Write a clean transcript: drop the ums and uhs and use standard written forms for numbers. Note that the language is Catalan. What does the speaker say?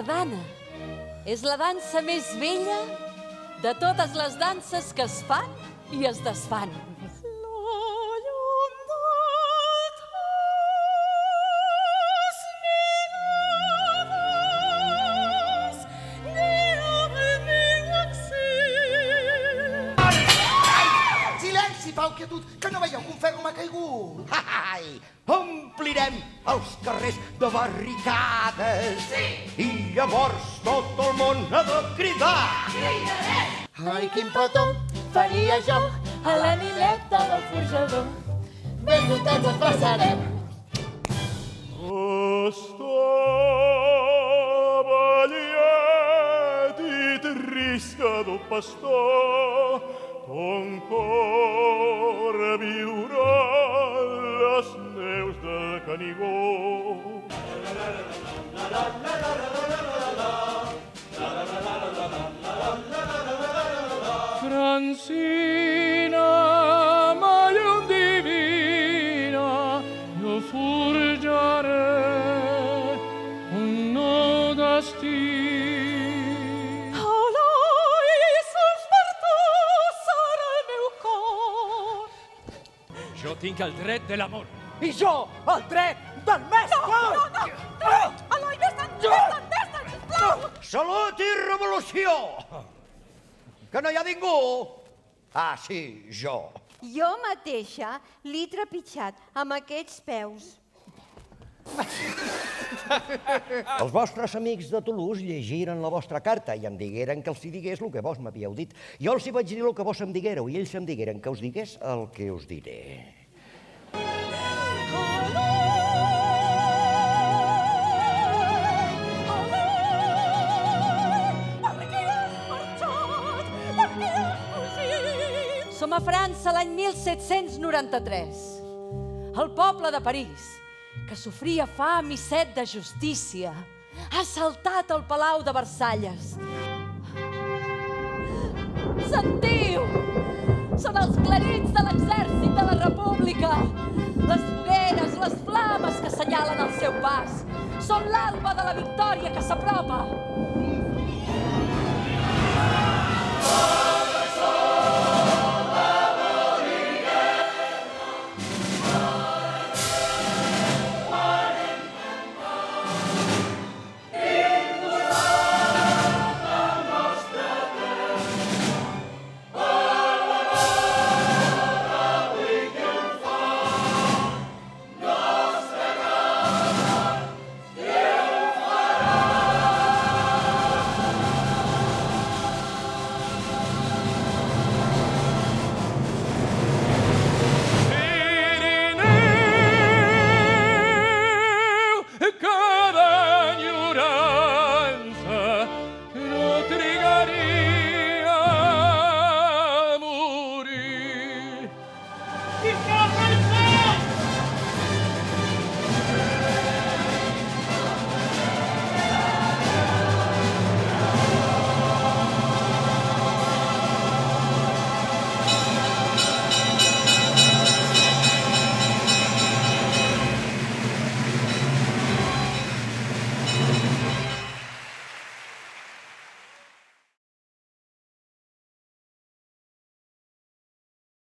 sardana és la dansa més vella de totes les danses que es fan i es desfan. Pau, quietud, que no veieu que un ferro m'ha caigut? Ai, omplirem els carrers de barricades. Sí! I llavors tot el món ha de cridar. Cridarem! Ai, quin petó faria jo A l'animeta del forjador ben dotats ens passarem. Estava llet i trisca del pastor, ton cor viurà les neus del Canigó. Francina, ma llum divina, jo forjaré un nou destí. Jo tinc el dret de l'amor. I jo, el dret del mestre! No! Eloi, vés-te'n, sisplau! Salut i revolució! Que no hi ha ningú? Ah, sí, jo. Jo mateixa l'he trepitjat amb aquests peus. Els vostres amics de Toulouse llegiren la vostra carta i em digueren que els hi digués el que vos m'havíeu dit. Jo els hi vaig dir el que vos em diguéreu i ells em digueren que us digués el que us diré. Som a França l'any 1793. El poble de París, que sofria fam i set de justícia, ha assaltat el Palau de Versalles. Sentiu! Són els clarins de l'exèrcit de la República. Les fogueres, les flames que assenyalen el seu pas. Són l'alba de la victòria que s'apropa.